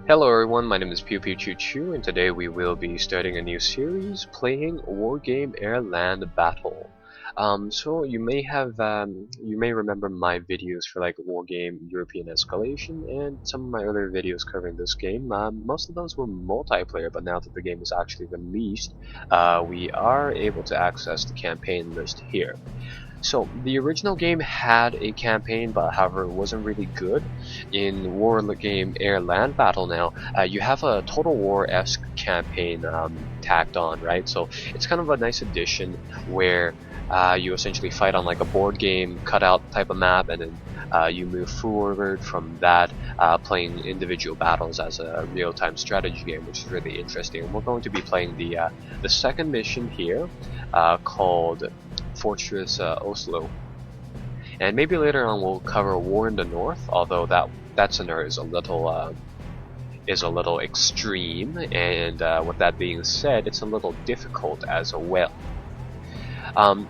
Hello everyone, my name is Pew Pew Choo Choo, and today we will be starting a new series playing Wargame AirLand Battle. So you may remember my videos for like Wargame European Escalation and some of my other videos covering this game. Most of those were multiplayer, but now that the game is actually released, we are able to access the campaign list here. So the original game had a campaign, but however it wasn't really good. In Wargame AirLand Battle now, you have a Total War-esque campaign tacked on, right? So it's kind of a nice addition where you essentially fight on like a board game cutout type of map, and then you move forward from that, playing individual battles as a real-time strategy game, which is really interesting. And we're going to be playing the second mission here, called Fortress Oslo, and maybe later on we'll cover War in the North, although that scenario is a little extreme, and with that being said, it's a little difficult as well.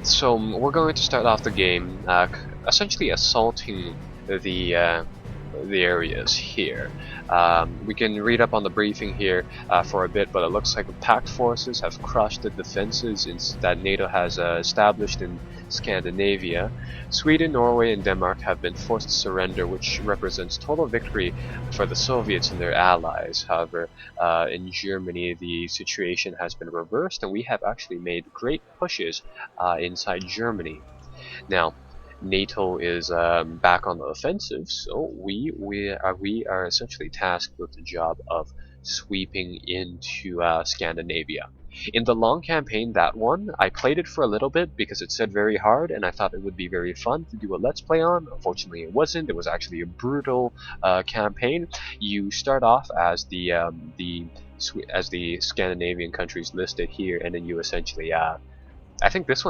So we're going to start off the game essentially assaulting the areas here. We can read up on the briefing here for a bit, but it looks like the packed forces have crushed the defenses that NATO has established in Scandinavia. Sweden, Norway, and Denmark have been forced to surrender, which represents total victory for the Soviets and their allies. However, in Germany, the situation has been reversed, and we have actually made great pushes inside Germany. Now, NATO is back on the offensive, so we are essentially tasked with the job of sweeping into Scandinavia. In the long campaign, that one, I played it for a little bit because it said very hard, and I thought it would be very fun to do a let's play on. Unfortunately, it wasn't. It was actually a brutal campaign. You start off as the Scandinavian countries listed here, and then you essentially I think this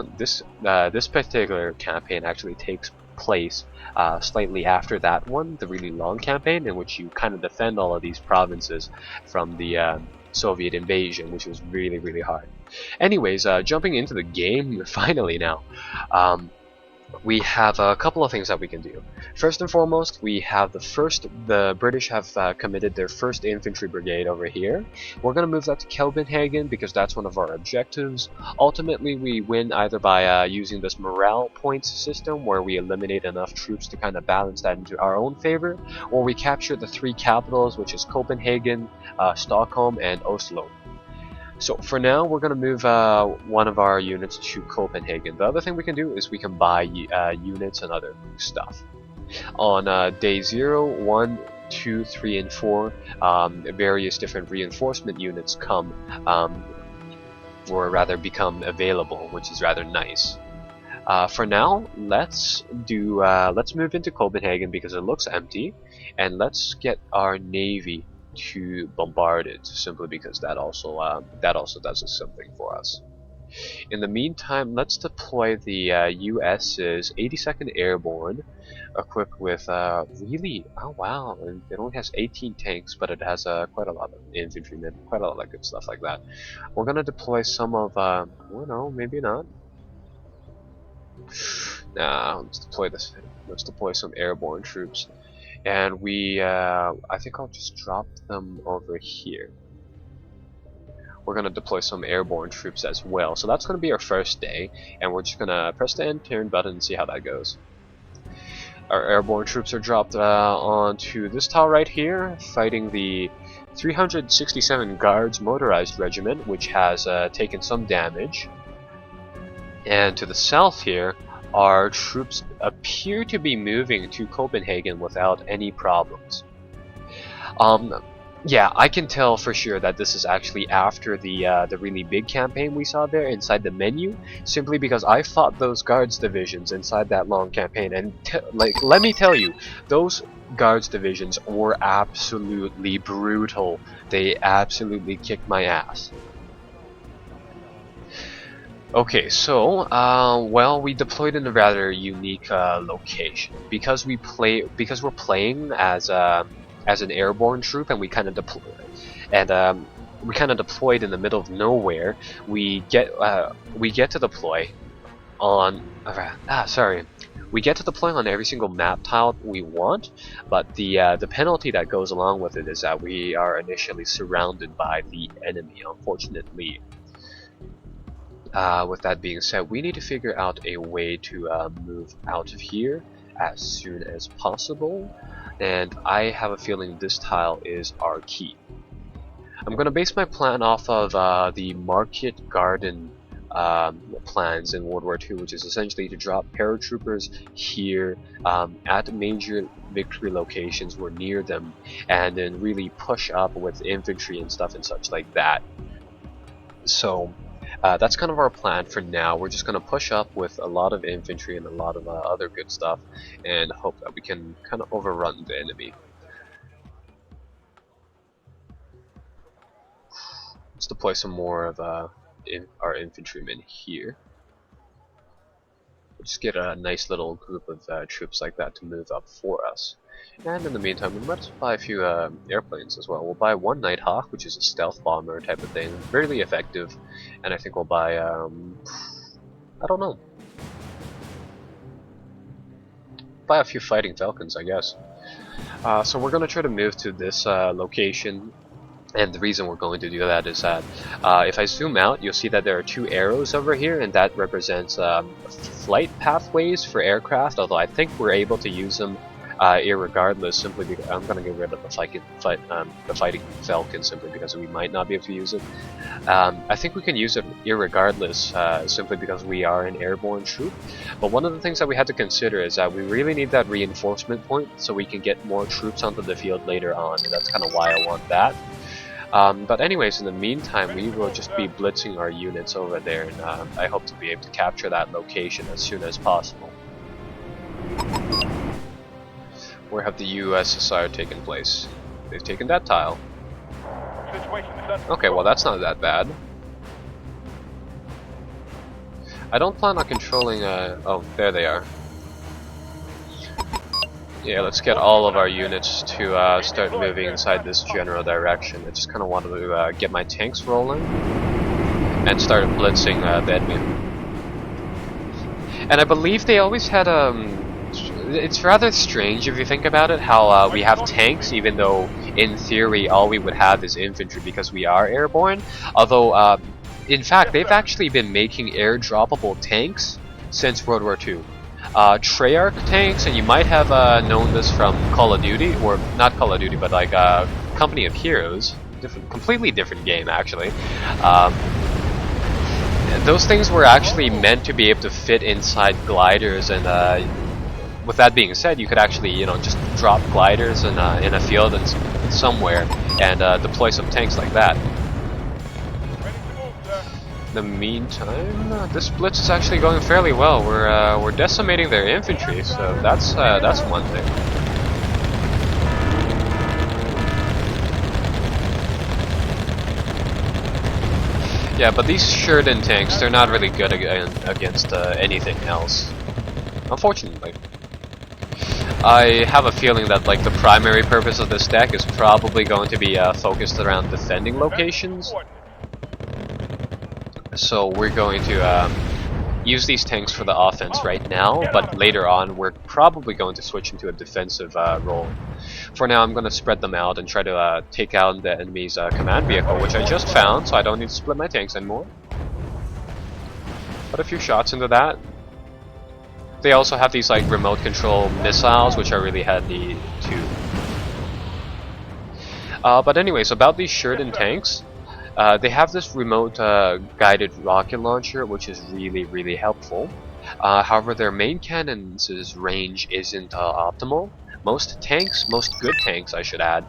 particular campaign actually takes place slightly after that one, the really long campaign, in which you kind of defend all of these provinces from the Soviet invasion, which was really, really hard. Anyways, jumping into the game finally now. We have a couple of things that we can do. First and foremost, we have the British have committed their first infantry brigade over here. We're going to move that to Copenhagen because that's one of our objectives. Ultimately, we win either by using this morale points system, where we eliminate enough troops to kind of balance that into our own favor, or we capture the three capitals, which is Copenhagen, Stockholm, and Oslo. So for now, we're going to move one of our units to Copenhagen. The other thing we can do is we can buy units and other stuff. On day 0, 1, 2, 3, and 4, various different reinforcement units come, or rather become available, which is rather nice. For now, let's move into Copenhagen because it looks empty, and let's get our navy to bombard it, simply because that also does something for us. In the meantime, let's deploy the US's 82nd Airborne, equipped with really, oh wow, it only has 18 tanks, but it has quite a lot of infantrymen, quite a lot of good stuff like that. We're gonna deploy some of, well, no, maybe not. Nah, let's deploy some airborne troops. And I think I'll just drop them over here. We're going to deploy some airborne troops as well. So that's going to be our first day, and we're just going to press the end turn button and see how that goes. Our airborne troops are dropped onto this tile right here, fighting the 367 Guards Motorized Regiment, which has taken some damage. And to the south here, our troops appear to be moving to Copenhagen without any problems. Yeah, I can tell for sure that this is actually after the really big campaign we saw there inside the menu, simply because I fought those guards divisions inside that long campaign, and let me tell you, those guards divisions were absolutely brutal. They absolutely kicked my ass. Okay, so well, we deployed in a rather unique location because we're playing as an airborne troop, and we kind of deployed in the middle of nowhere. We get to deploy on we get to deploy on every single map tile we want, but the penalty that goes along with it is that we are initially surrounded by the enemy, unfortunately. With that being said, we need to figure out a way to move out of here as soon as possible, and I have a feeling this tile is our key. I'm going to base my plan off of the Market Garden plans in World War II, which is essentially to drop paratroopers here at major victory locations or near them, and then really push up with infantry and stuff and such like that. So that's kind of our plan for now. We're just going to push up with a lot of infantry and a lot of other good stuff, and hope that we can kind of overrun the enemy. Let's deploy some more of our infantrymen here. We'll just get a nice little group of troops like that to move up for us. And in the meantime, we might buy a few airplanes as well. We'll buy one Nighthawk, which is a stealth bomber type of thing, really effective. And I think we'll buy, I don't know. Buy a few Fighting Falcons, I guess. So we're going to try to move to this location. And the reason we're going to do that is that if I zoom out, you'll see that there are two arrows over here, and that represents flight pathways for aircraft, although I think we're able to use them irregardless, simply because I'm going to get rid of the Fighting Falcon simply because we might not be able to use it. I think we can use it irregardless simply because we are an airborne troop, but one of the things that we had to consider is that we really need that reinforcement point so we can get more troops onto the field later on, and that's kind of why I want that. But anyways, in the meantime, we will just be blitzing our units over there, and I hope to be able to capture that location as soon as possible. Where have the USSR taken place? They've taken that tile. Okay, well that's not that bad. I don't plan on controlling, oh, there they are. Yeah, let's get all of our units to start moving inside this general direction. I just kind of wanted to get my tanks rolling and start blitzing the enemy. And I believe they always had it's rather strange if you think about it, how we have tanks even though in theory all we would have is infantry because we are airborne. Although in fact they've actually been making air-droppable tanks since World War II. Treyarch tanks, and you might have known this from Call of Duty, or not Call of Duty, but like Company of Heroes, completely different game actually. Those things were actually meant to be able to fit inside gliders, and with that being said, you could actually, you know, just drop gliders in a field and somewhere and deploy some tanks like that. In the meantime, this blitz is actually going fairly well. We're decimating their infantry, so that's one thing. Yeah, but these Sheridan tanks, they're not really good against anything else, unfortunately. I have a feeling that like the primary purpose of this deck is probably going to be focused around defending locations. So we're going to use these tanks for the offense right now, but later on we're probably going to switch into a defensive role. For now I'm going to spread them out and try to take out the enemy's command vehicle, which I just found, so I don't need to split my tanks anymore. Put a few shots into that. They also have these like remote control missiles, which are really handy too. But anyways, about these Sheridan tanks, they have this remote guided rocket launcher, which is really helpful. However, their main cannons' range isn't optimal. Most tanks, most good tanks I should add,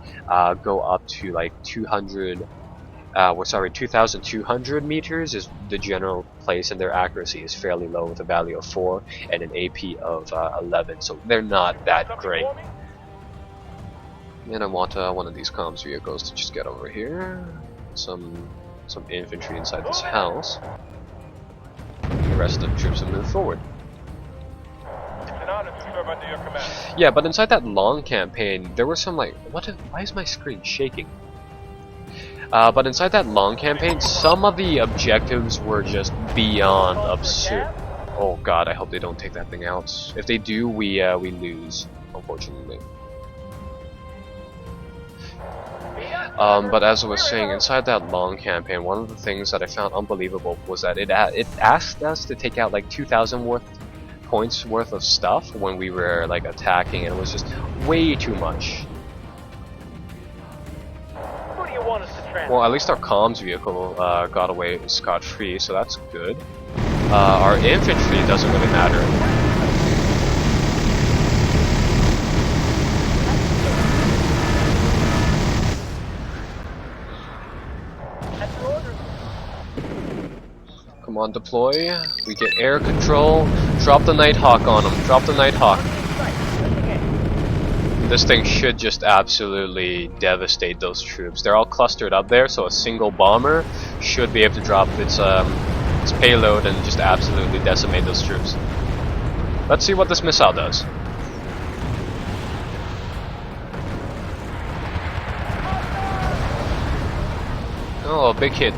go up to like 2,200 meters is the general place, and their accuracy is fairly low with a value of 4 and an AP of 11, so they're not that great. And I want one of these comms vehicles to just get over here. Some infantry inside this house. The rest of the troops will move forward. Yeah, but inside that long campaign, there were some like, why is my screen shaking? But inside that long campaign, some of the objectives were just beyond absurd. Oh god, I hope they don't take that thing out. If they do, we lose, unfortunately. But as I was saying, inside that long campaign, one of the things that I found unbelievable was that it asked us to take out like 2,000 points worth of stuff when we were like attacking, and it was just way too much. Who do you want us to transfer? Well, at least our comms vehicle got away scot-free, so that's good. Our infantry doesn't really matter. Come on, deploy. We get air control. Drop the Nighthawk on them. Drop the Nighthawk. This thing should just absolutely devastate those troops. They're all clustered up there, so a single bomber should be able to drop its payload and just absolutely decimate those troops. Let's see what this missile does. Oh, a big hit.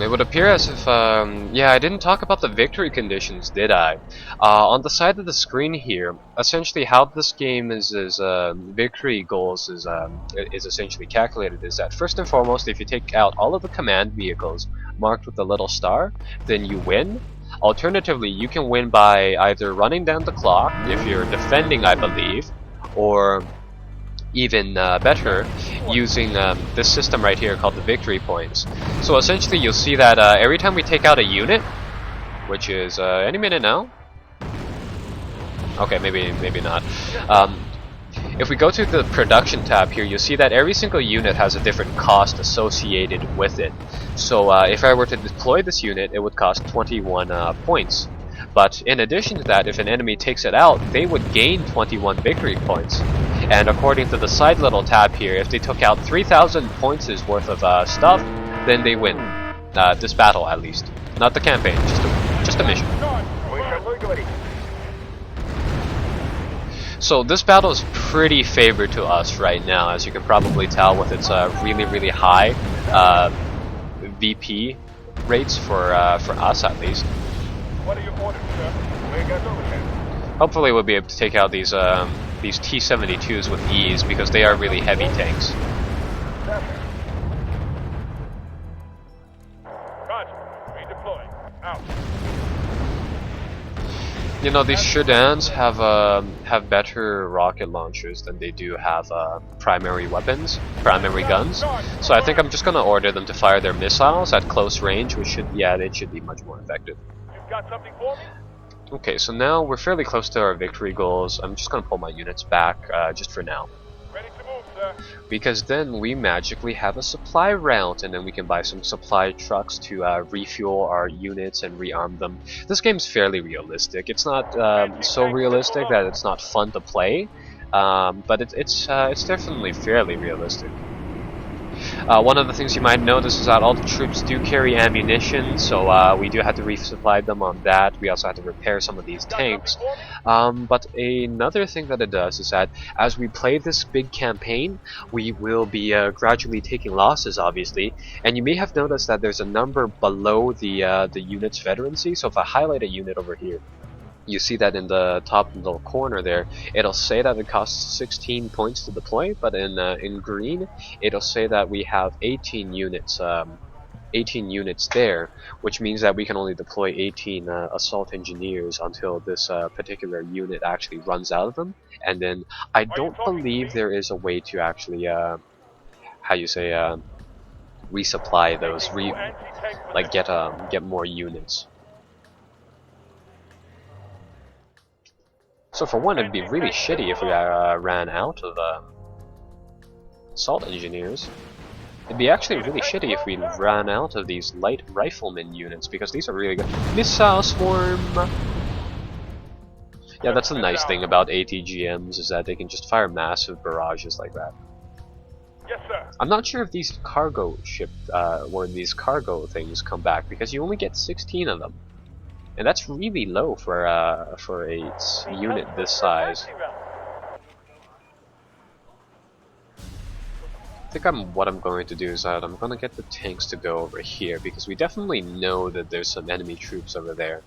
It would appear as if, yeah, I didn't talk about the victory conditions, did I? On the side of the screen here, essentially how this game is victory goals is essentially calculated is that first and foremost, if you take out all of the command vehicles marked with the little star, then you win. Alternatively, you can win by either running down the clock, if you're defending, I believe, or even better, using this system right here called the victory points. So essentially you'll see that every time we take out a unit, which is any minute now. Okay, maybe not. If we go to the production tab here, you'll see that every single unit has a different cost associated with it. So if I were to deploy this unit, it would cost 21 points. But in addition to that, if an enemy takes it out, they would gain 21 victory points. And according to the side little tab here, if they took out 3,000 points worth of stuff, then they win. This battle, at least. Not the campaign, just a mission. So this battle is pretty favored to us right now, as you can probably tell with its really high VP rates for us, at least. What are your orders, sir? Where goes overhead? Hopefully we'll be able to take out these T-72s with ease, because they are really heavy tanks. Roger. Redeploy. Out. You know, these Shudans have better rocket launchers than they do have primary guns. So I think I'm just gonna order them to fire their missiles at close range, which should be much more effective. You've got something for me? Okay, so now we're fairly close to our victory goals. I'm just gonna pull my units back just for now. Ready to move, sir. Because then we magically have a supply route, and then we can buy some supply trucks to refuel our units and rearm them. This game's fairly realistic. It's not so realistic that it's not fun to play, but it's definitely fairly realistic. One of the things you might notice is that all the troops do carry ammunition, so we do have to resupply them on that. We also have to repair some of these tanks. But another thing that it does is that as we play this big campaign, we will be gradually taking losses, obviously. And you may have noticed that there's a number below the unit's veterancy. So if I highlight a unit over here, you see that in the top little corner there, it'll say that it costs 16 points to deploy, but in green, it'll say that we have 18 units there, which means that we can only deploy 18 assault engineers until this particular unit actually runs out of them. And then I don't believe there is a way to actually, resupply those, get more units. So for one, it'd be really shitty if we ran out of assault engineers. It'd be actually really shitty if we ran out of these light rifleman units, because these are really good. Missile swarm! Yeah, that's the nice thing about ATGMs, is that they can just fire massive barrages like that. Yes, sir. I'm not sure if these cargo these cargo things come back, because you only get 16 of them. And that's really low for a unit this size. think what I'm going to do is that I'm gonna get the tanks to go over here because we definitely know that there's some enemy troops over there.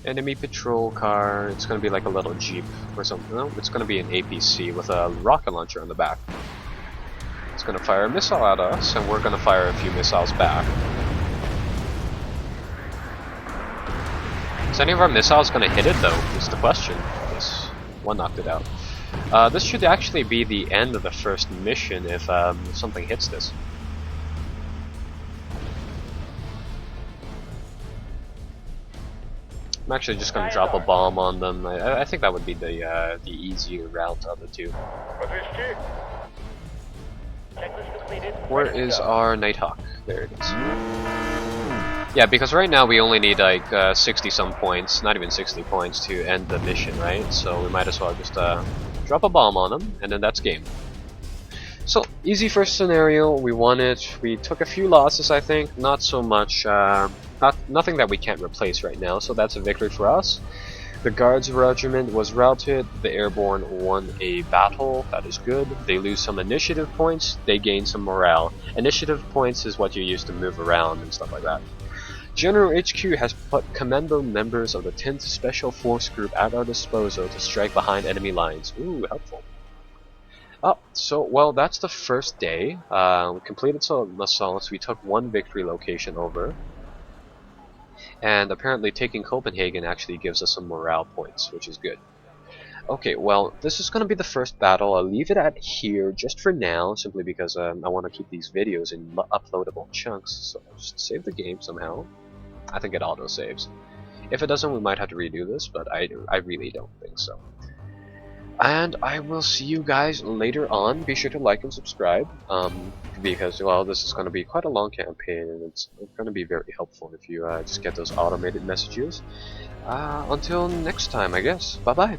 Enemy patrol car. It's gonna be like a little jeep or something. No, it's gonna be an APC with a rocket launcher on the back. It's gonna fire a missile at us, and we're gonna fire a few missiles back. Is any of our missiles gonna hit it though? Is the question. Yes, one knocked it out. This should actually be the end of the first mission if something hits this. I'm actually just gonna drop a bomb on them. I think that would be the easier route of the two. Where is our Nighthawk? There it is. Yeah, because right now we only need like 60 some points, not even 60 points to end the mission, right? So we might as well just drop a bomb on them, and then that's game. So, easy first scenario, we won it. We took a few losses, I think, not so much, nothing that we can't replace right now, so that's a victory for us. The Guards Regiment was routed, the Airborne won a battle, that is good. They lose some initiative points, they gain some morale. Initiative points is what you use to move around and stuff like that. General HQ has put commando members of the 10th Special Force Group at our disposal to strike behind enemy lines. Ooh, helpful. Oh, so, well, that's the first day. We completed some assaults, we took one victory location over. And apparently taking Copenhagen actually gives us some morale points, which is good. Okay, well, this is going to be the first battle. I'll leave it at here just for now, simply because I want to keep these videos in uploadable chunks. So I'll just save the game somehow. I think it auto-saves. If it doesn't, we might have to redo this, but I really don't think so. And I will see you guys later on. Be sure to like and subscribe, because, well, this is going to be quite a long campaign, and it's going to be very helpful if you just get those automated messages. Until next time, I guess. Bye-bye.